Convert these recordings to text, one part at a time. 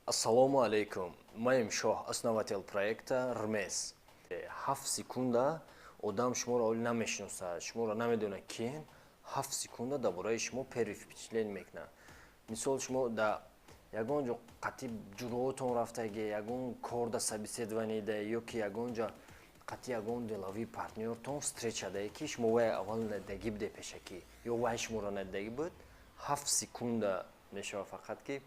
Ассалому алейкум. Маем шоҳ основатель проекта Рмез. 7 секунда одам шуморо оли намешиносад, шуморо намедона кин, 7 секунда дар бораи шумо первое впечатление мекунад. Мисол шумо да ягон ҷо қатъи ҷуроатон рафтаги, ягон кор да собеседование да ё ки ягон ҷо қатъи ягон деловии партнёртон встреча дае ки шумо вай аввал надидаги буде пешакӣ ё вай шуморо надидаги буд, 7 секунда мешавад фақат ки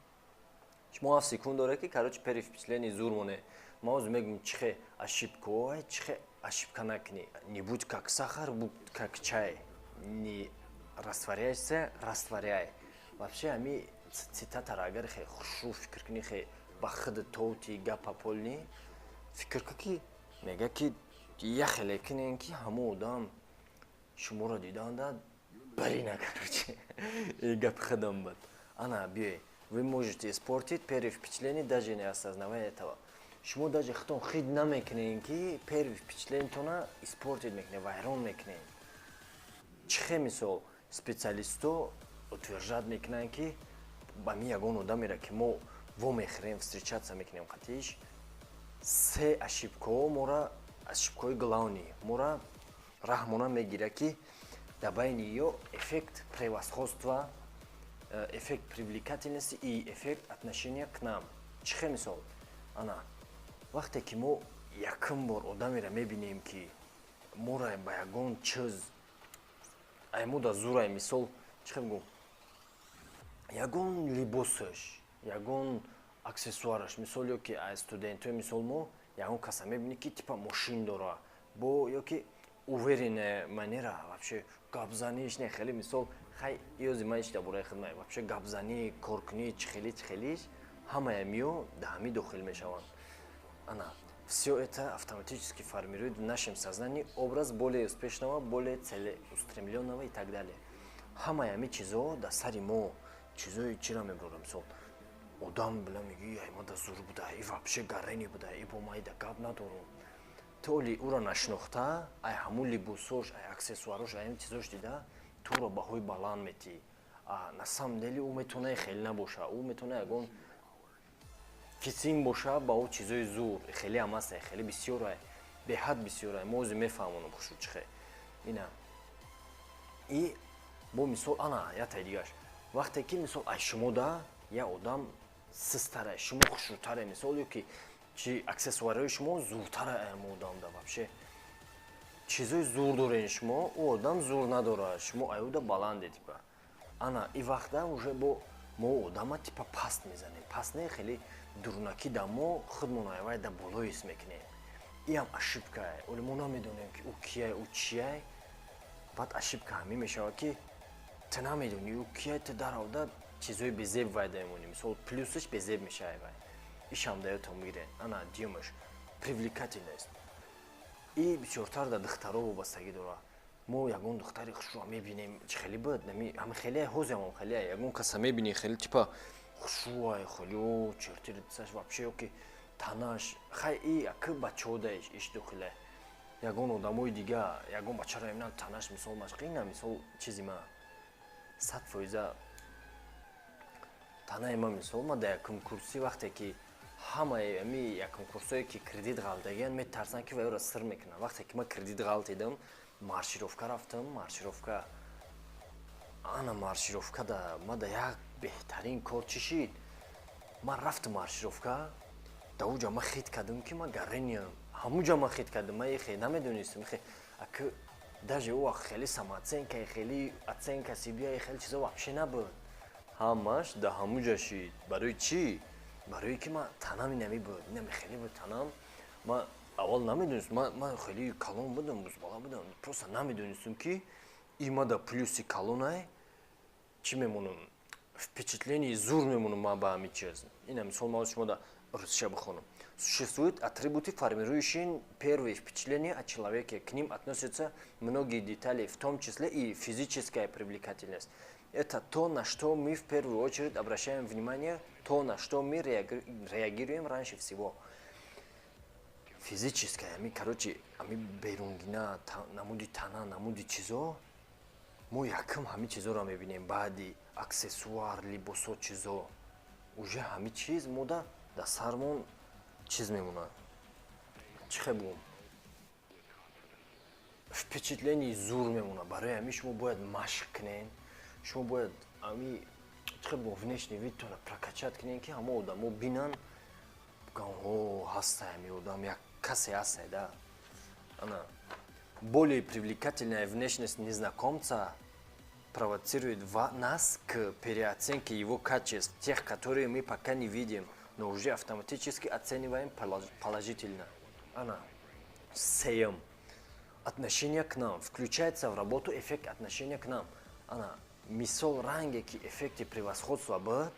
шумо 7 секунд доред ки короче первое впечатление зур монед. Ма оз мегӯем чихе ошибка, чихе ошибка накунӣ. Не будь как сахар, будь как чай. Не растворяйся, растворяй. Вообще ами цитатаро агар хе хушу фикр кунӣ, хе ба худат тоти гапа полнӣ, фикр кун ки мега ки яхеле кунен ки ҳама одам шуморо диданда барина короче. И гап худам буд. Ана биёй. Вы можете испортить первое впечатление, даже не осознавая этого. Шумо даже худтон хид намекунед ки первое впечатлениетона испортить мекунед, вайрон мекунед. Чихе мисол специалисто утверждать мекунанд ки ба ми ягон одамеро ки мо вомехӯрем, встречаться мекунем қатиш, се ошибкаҳо моро, ошибкаҳои главни моро раҳмона мегирад ки дар байни ё эффект превосходства, эффект привлекательности и эффект отношения к нам. Чихе мисол? Ана, вақте ки мо якум бор одамеро мебинем ки моро ба ягон чиз аймуда зурай мисол, чихе мегӯм? Ягон либосаш, ягон аксессуараш, мисол ё ки аз студентои мисол мо ягон каса мебинӣ ки типа мошин дора, бо ё ки уверенная манера, вообще гапзаниш не хеле мисол хай ёзи ман ишта бораи хидмат вообще гапзанӣ, коркунӣ, чихелиш ҳамаи миё да ҳами дохил мешаванд. Ана всё это автоматически формирует в нашем сознании образ более успешного, более целеустремлённого и так далее. Ҳамаи ҳами чизо дар сари мо чизои чиро мебарад. Мисол одам била меги ай мада зур буда, и вообще гарени буда, и бо майда гап надорум. Толи уро нашнохта, ай ҳамун либосош, ай аксессуарош, ай ҳамин чизош дида, туро баҳои баланд метӣ. На самом деле ӯ метавона хеле набоша, ӯ метавона ягон кисим боша ба ӯ чизои зур, хеле ҳам аст, хеле бисёр, беҳад бисёр, мо ози мефаҳмонам хушу чихе. Ина. И бо мисол ана ятай дигаш. Вақте ки мисол ай шумо да я одам систаре, шумо хушрӯтаре, мисол ё ки чи аксессуарои шумо зуртаре ам одам да вообще. Чизои зур дорен шумо, ӯ одам зур надорад, шумо аюда баланде типа. Ана и вақта уже бо мо одама типа паст мезанем. Паст не хеле дурнакӣ да мо худмон айвай да боло ҳис мекунем. Иам ошибкае, оли мо намедонем ки ӯ кияй, ӯ чияй. Баъд ошибка ҳамин мешавад ки ту намедонӣ ӯ кияй, ту даровда чизои безеб вай да мемонӣ. Мисол плюсаш безеб мешавад вай. Ишам да ёдтон бигиред. Ана дюмаш привлекательность. И бисёртар да духтаро вобастагӣ дорад. Мо ягон духтари хушрӯ мебинем, чӣ хеле буд, ҳами хеле ҳозиам хеле ягон каса мебинӣ хеле типа хушрӯ, хеле черти лицаш вообще ё ки танаш, хай и акы бачаҳо да иш дохиле. Ягон одамои дига, ягон бачаро мебинанд танаш мисол машқина, мисол чизи ма 100% танаи ма мисол ма да якум курсӣ вақте ки ҳамаи ами якум курсое ки кредит ғалтагиянд метарсанд ки вайро сир мекунанд. Вақте ки ма кредит ғалтидам, маршировка рафтам, маршировка ана маршировка да ма да як беҳтарин кор чӣ шид? Ман рафтам маршировка, да уҷа ма хит кардам ки ма гарениам. Ҳамуҷа ма хит кардам, ма хе намедонистам, хе аки даже ӯ вақт хеле самооценка, хеле оценка себе, хеле чизо вообще набуд. Ҳамаш да ҳамуҷа шид. Барои чӣ? Барои ки ма танам инами буд, инами хеле буд танам. Ма аввал намедонистам, ма хеле калон будам, бузбала будам. Просто намедонистам ки и ма да плюси калонай чӣ мемонам? Впечатление зур мемонам ма ба ҳамин чиз. Ина мисол ма шумо да русша бихонам. Существуют атрибуты, формирующие первое впечатление о человеке. К ним относятся многие детали, в том числе и физическая привлекательность. Это то, на что мы в первую очередь обращаем внимание, то, на что мы реагируем раньше всего. Физическая, короче, берунгина, намуди тана, намуди чизо, мо якам ҳамин чизоро мебинем, баъди аксессуар, либосо, чизо. Уже ҳамин чиз мо да да сармон чиз мемонад чихебум впечатлении зур мемонад. Барои ҳамин шумо бояд машқ кунен, шумо бояд ҳамин чихебум внешний видтона прокачат кунен ки ҳама одамо бинан бигӯян о ҳастай ҳамин одам як касе ҳастай да. Ана более привлекательная внешность незнакомца провоцирует нас к переоценке его качеств, тех, которые мы пока не видим, но уже автоматически оцениваем положительно. Ана сеем. Отношение к нам. Включается в работу эффект отношения к нам. Ана мисол ранге ки эффекти превосходства бад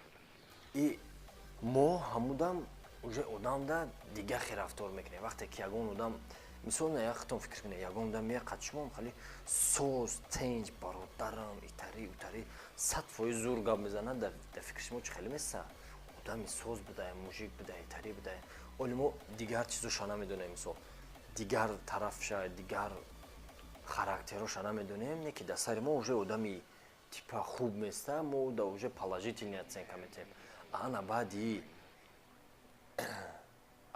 и мо ҳамудам уже одамда дигар рафтор мекунем. Вақте ки ягон одам мисол на яхтон фикр кунед, ягон одам меқад шумо хали соз, тенҷ, бародарам, итари, утари 100% зур гап мезанад, дар фикри шумо чӣ хеле меса? Одами соз будае, мужик будае, итари будае. Оли мо дигар чизоша намедонем, мисол дигар тарафша, дигар характероша намедонем, не ки дар сари мо уже одами типа хуб места, мо да уже положительная оценка метем. Ана баъди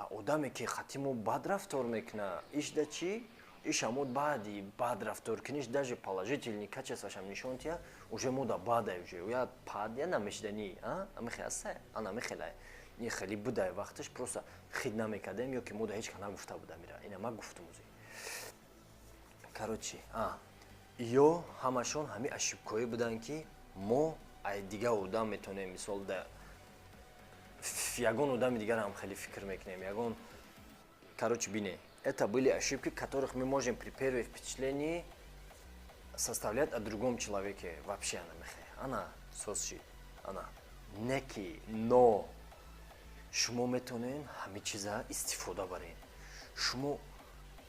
одаме ки хати мо бад рафтор мекуна, иш да чӣ? Иш ҳамуд баъди бад рафтор куниш даже положительный качествашам нишон тия, уже мо да бадай уже. Я пад я намешдани, амихе асе, ана михелай. Ин хеле будай вақташ просто хид намекардем, ё ки мо да ҳеч ка нагуфта будам ира. Ина ма гуфтум узи. Короче, ё ҳамашон ҳамин ошибкоӣ будан ки мо ай дигар одам метонем, мисол да ягон одами дигарам хеле фикр мекунем, ягон. Короче, бини, это были ошибки, которых мы можем при первом впечатлении составлять о другом человеке. Вообще она мехе. Она сосчит. Она неки, но шумо метонен ҳамин чиза истифода барен. Шумо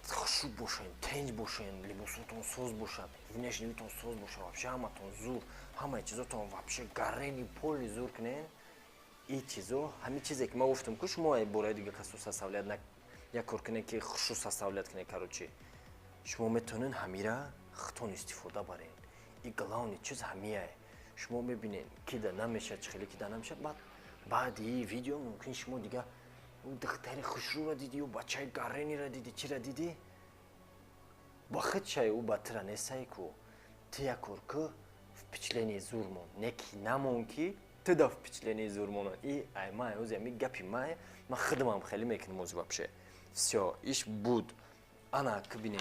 хушуб бошен, тенҷ бошен, либосотон соз бошад, внешний видтон соз бошад, вообще ҳаматон зур, ҳамаи чизотон вообще гарени полни зур кунен. И чизо, ҳамин чизе ки ма гуфтам ки шумо бораи дигар касо составлят як кор кунен ки хушу составлят кунен, короче шумо метонен ҳамира хитон истифода барен. И главный чиз ҳамияе. Шумо мебинен ки да намешад, чӣ хеле ки да намешад, баъди видео мумкин шумо дига духтари хушрура диди ё бачаи гаренира диди, чира диди, ба хит шай ӯ бадтира нестае ку ту як кор ки впечатление зур мон, не ки намон ки ту да впечатление зур монад. И ай май ози ами гапи май ма хидмам хеле мекунам ози вообще. Всё, иш буд. Ана ки бинем.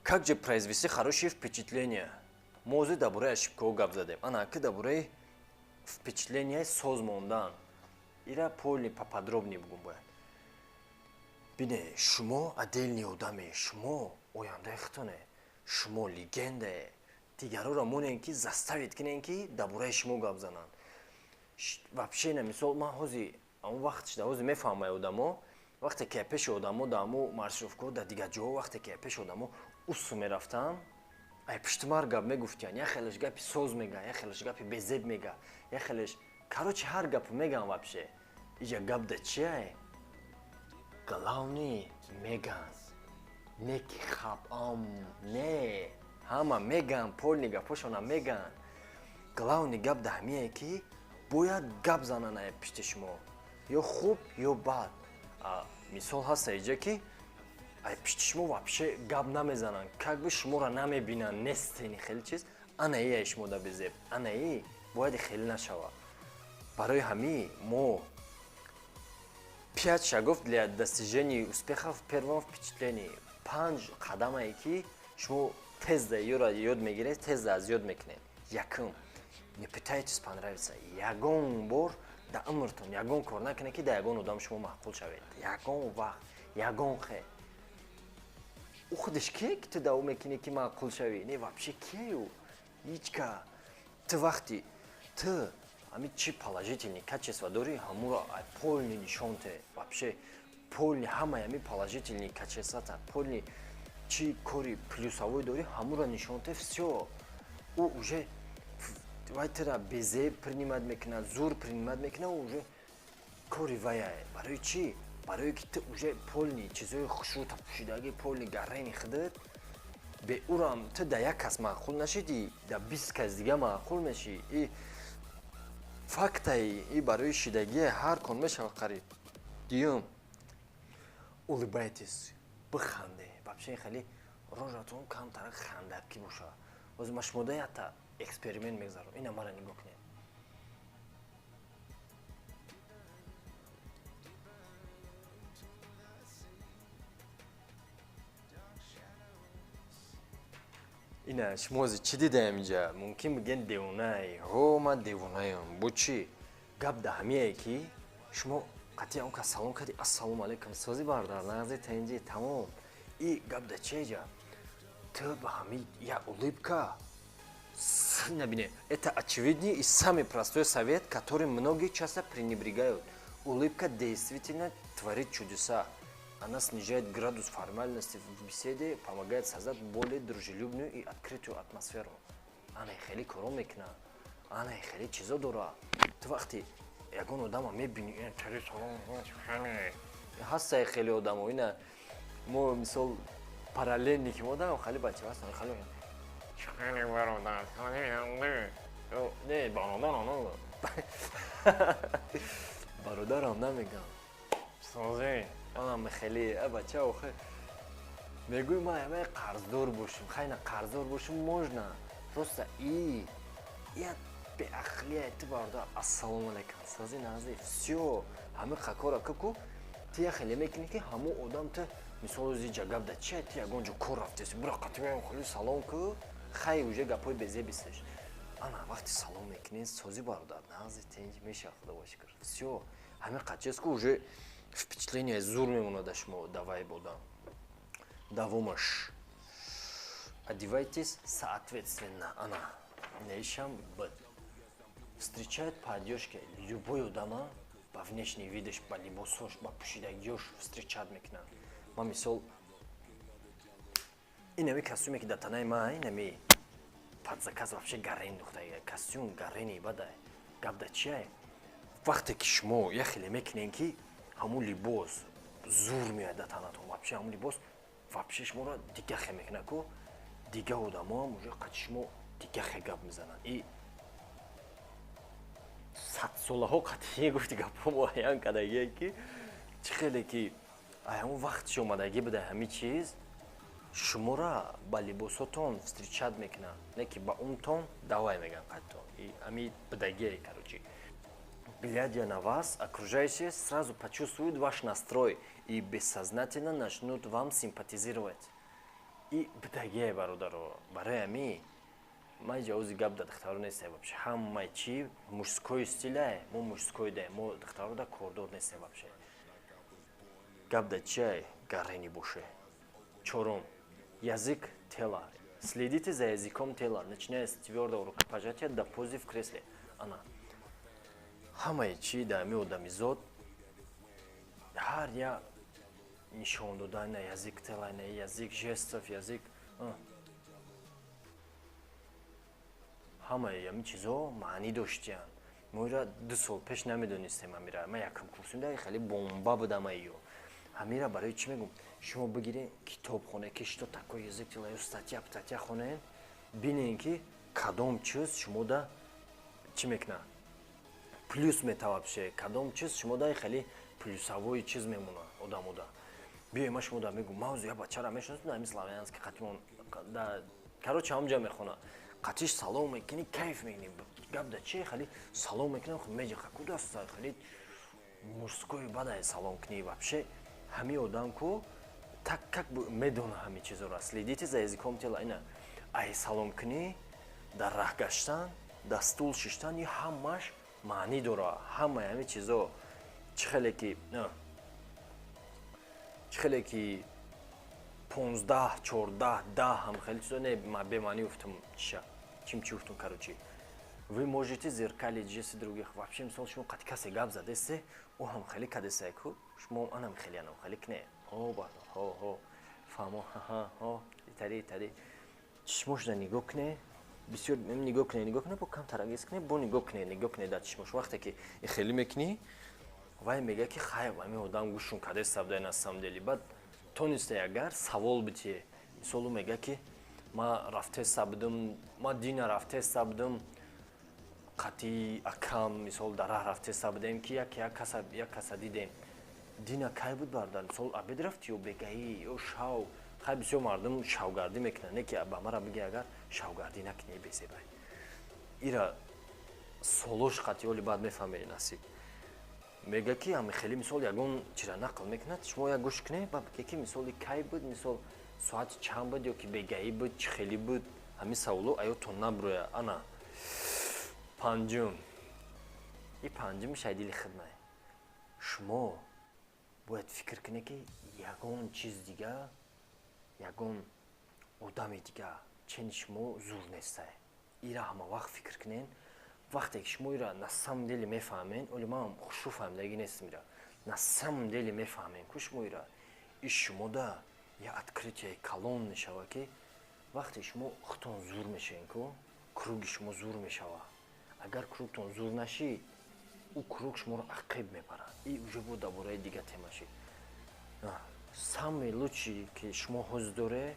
Как же произвести хорошее впечатление? Мо ози дар бораи ошибкаҳо гап задем. Ана ки дар бораи впечатление соз мондан. Ира полни поподробнее бигум бояд. Бине, шумо отдельный одаме, шумо ояндаи хитоне, шумо легендае. Дигарора монен ки заставит кунен ки дар бораи шумо гап зананд. Вообще на мисол ман ҳози амон вақтш да ҳози мефаҳмай одамо, вақте ки пеши одамо да амо маршрутка да дигар ҷоҳо вақте ки пеши одамо усу мерафтам, ай пуштимар гап мегуфтиян, як хелеш гапи соз мега, як хелеш гапи безеб мега, як хелеш короче ҳар гапу меган вообще. Иҷа гап да чие? Главный меган. Не ки хаб не. Ҳама меган, полни гапошона меган. Главный гап да ҳамие ки бояд гап зананд ай пишти шумо. Ё хуб, ё бад. Мисол ҳаст иҷа ки ай пишти шумо вообще гап намезананд. Как бы шуморо намебинанд, нестени хеле чиз. Ана ай шумо да безеб. Ана бояд хеле нашава. Барои ҳамин мо 5 шагов для достижения успеха в первом впечатлении. 5 қадамае ки шумо тезда ёро ёд мегиред, тезда аз ёд мекунед. Якум, не пытайтесь понравиться. Ягон бор да умртон ягон кор накунед ки да ягон одам шумо маъқул шавед. Ягон вақт, ягон хе. У худаш кие ки ту да ӯ мекунӣ ки маъқул шавӣ? Не вообще кие ӯ? Ҳичка. Ту вақти ту ҳамин чи положительный качества дори ҳамуро полни нишонте. Вообще полни ҳамаи ҳамин положительный качествата, полни чи кори плюсовой дори ҳамуро нишонте. Всё. Ӯ уже вайтера безеб принимат мекунад, зур принимат мекунад, уже кори ваяе. Барои чи? Барои ки ту уже полни чизои хушрута пӯшидаги полни гаррени худат бе ӯрам ту да як кас маъқул нашидӣ, да 20 кас дига маъқул мешӣ. И фактаи и барои шидагии ҳар кон мешавад қариб. Дуюм, улыбайтесь, биханде. Вообще хеле рожатон камтар хандакӣ боша. Оз ма шумода ята эксперимент мегзарам. Ина мара нигоҳ кунед. ина шумо ҳозир чӣ дидаем инҷа? Мумкин бигӯен девонаи. Ҳо, ман девонаям. Бо чӣ? Гап да ҳамие ки шумо қатъи он кас салом кардӣ, ассалому алайкум, созӣ бародар, нағзи танҷи, тамом. И гап да чеҷа? Ты ба ҳамин я улыбка. Набине, это очевидный и самый простой совет, который многие часто пренебрегают. Улыбка действительно творит чудеса. Она снижает градус формальности в беседе, помогает создать более дружелюбную и открытую атмосферу. Она хели коро мекуна, она хели чизо дора. Ты вақти ягон одама мебини, чари салом, ҳастаи хели одамо, ина мо мисол параллельни ки одам хали бача ҳастан, хали чари бародар, не бародар, бародарам намегам. Созӣ манам хеле бача охир мегӯй ма қарздор бошим, хайна қарздор бошим можно. Просто я беахлия ты бародар, ассалому алайкум, созӣ назӣ, всё ҳами қакора куку ти я хеле мекунӣ ки ҳамо одам ты мисол ози ҷагаб да чи ти ягон ҷо кор рафтеси бура қатигаам хали салом ку хай уже гапои безебисеш. Ана вақти салом мекунӣ созӣ бародар, назӣ тинҷ меша худо бошкар. Всё ҳами қатчест ку уже впечатление зур мемонад да шумо давай бодам. Давомаш. Одевайтесь соответственно. Ана нешам б. Встречает по одежке любой удама, по внешней видиш, по либосош, по пушидагиёш встречат мекунад. Ма мисол инами костюме ки да танаи ма инами под заказ вообще гарен духтаи костюм гарени бадай. Гап да чиай? Вақте ки шумо я хеле мекунен ки ҳамун либос зур меояд да танатон, вообще ҳамун либос вообще шуморо дигахе мекунад ку дига одамо ҳам уже қачи шумо дигахе гап мезананд. И садсолаҳо қатъи гуфти гапҳомо аян кардагие ки чӣ хеле ки ҳамун вақтиш омадагӣ буда ҳамин чиз шуморо ба либосотон встречат мекунанд, не ки ба унтон давай меган қаттон. И ҳамин будагие короче. Глядя на вас, окружающие сразу почувствуют ваш настрой и бессознательно начнут вам симпатизировать. И бдагие бародаро, барои ами, май ҷавози гап да духтаро нестем вообще. Ҳамаи чи мужской стиле, мо мужской да, мо духтаро да кордор нестем вообще. Гап да чай, гарени боше. Чорум, язык тела. Следите за языком тела, начиная с твердого рукопожатия до позы в кресле. Ана. ҳамаи чӣ дар ҳамин одамизод ҳар як нишон додан на язык тела, на язык жестов, язык ҳамаи ҳамин чизо маънӣ доштиянд. мо ира 2 сол пеш намедонистем ҳамира. Ман якум курсумда хеле бомба будам айё. ҳамира барои чӣ мегӯм? Шумо бигирен китобхона ки что такое язык тела, ё статья хонен, бинен ки кадом чиз шумода чӣ мекунад? Плюс мета вообще, кадом чиз шумода хеле плюсовой чиз мемонад одамода. Биёй ма шумода мегӯм, ман я бачара мешунастам ҳамин славянский қатимон да короче ҳамҷа мехонад. қатиш салом мекунӣ, кайф мекунӣ. Гап да чи хеле салом мекунам, меҷиқа кудаста хеле мужской бадай салом кунӣ вообще. ҳамин одам ку так как медона ҳамин чизоро. Следите за языком тела. Ина ай салом кунӣ, дар раҳ гаштан, дар стул шиштан, и ҳамаш маънӣ дора. ҳамаи ҳамин чизо чӣ хеле ки 15, 14, 10 ҳам хеле чизо не бемаънӣ уфтум чим чӣ уфтум короче. Вы можете зеркалить жесты других. Вообще мисол шумо қати касе гап задесте, о ҳам хеле кадесае ку шумо анам хеле анам хеле кне. О ба хо фаҳмо ҳо тари чишмош да нигоҳ кне. Бисёр нигоҳ кне, бо кам тарагис кне, бо нигоҳ кне да чишмош. Вақте ки хеле мекунӣ, вай мега ки хай ҳамин одам гӯшум кадесабда на самом деле. Баъд тонисте агар савол битие. Мисолу мега ки ма рафтеста будум, ма дина рафтеста будум, қати акам мисол дар раҳ рафта ҳисоб будем ки як каса дидем дина кай буд бардар мисол абед рафти ё бегаӣ ё шав хай бисёр мардум шавгардӣ мекунанд не ки ба мара биги агар шавгардӣ накунӣ безебай ира солош қатъиёли баъд мефаҳмед насиб мега ки ами хеле мисол ягон чира нақл мекунад шумо як гӯш кунед ба бигӯ ки мисоли кай буд мисол соати чанд буд ё ки бегаӣ буд чӣ хеле буд ҳамин саволо аётон набурӯяд ана панҷум и панҷум шаид дили хидмат шумо бояд фикр кунед ки ягон чиз дига ягон одами дига чени шумо зур нестай ира ҳама вақт фикр кунед вақте ки шумо ира на самом деле мефаҳмед оли ман хушрӯ фаҳмидагӣ нестам ира на самом деле мефаҳмед ку шумо ира иш шумода я открытияи калон мешавад ки вақте шумо худтон зур мешавед ку круги шумо зур мешавад агар кругтон зур нашид ӯ круг шуморо ақиб мебарад и уже бо дар бораи дига тема шид самый лучший ки шумо ҳуз доре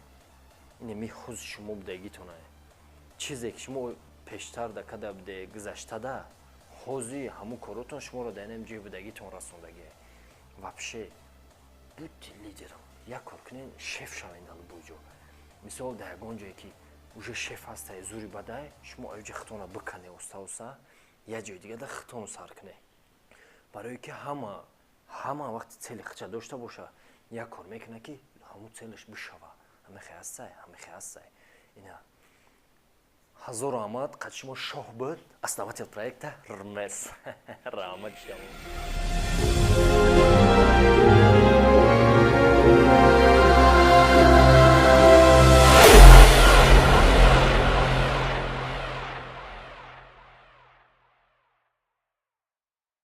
инеми ҳуз шумо будагитона чизе ки шумо пештар да када буде гузаштада ҳози ҳамун коротон шуморо дар инем ҷои будагитон расондагӣ вообще будь лидером як кор кунед шеф шавед дар буҷо мисол дар ягон ҷое ки уже шеф ҳастай зури бадай шумо оҷа хитона биканед оста оста як ҷои дига да хитон сар кунед барое ки ҳама вақти цели хича дошта боша як кор мекунад ки ҳамун целаш бишава ҳамехе ҳастай ина ҳазору рамат қад шумо шоҳ буд основатель проекта рнес раҳмат шумо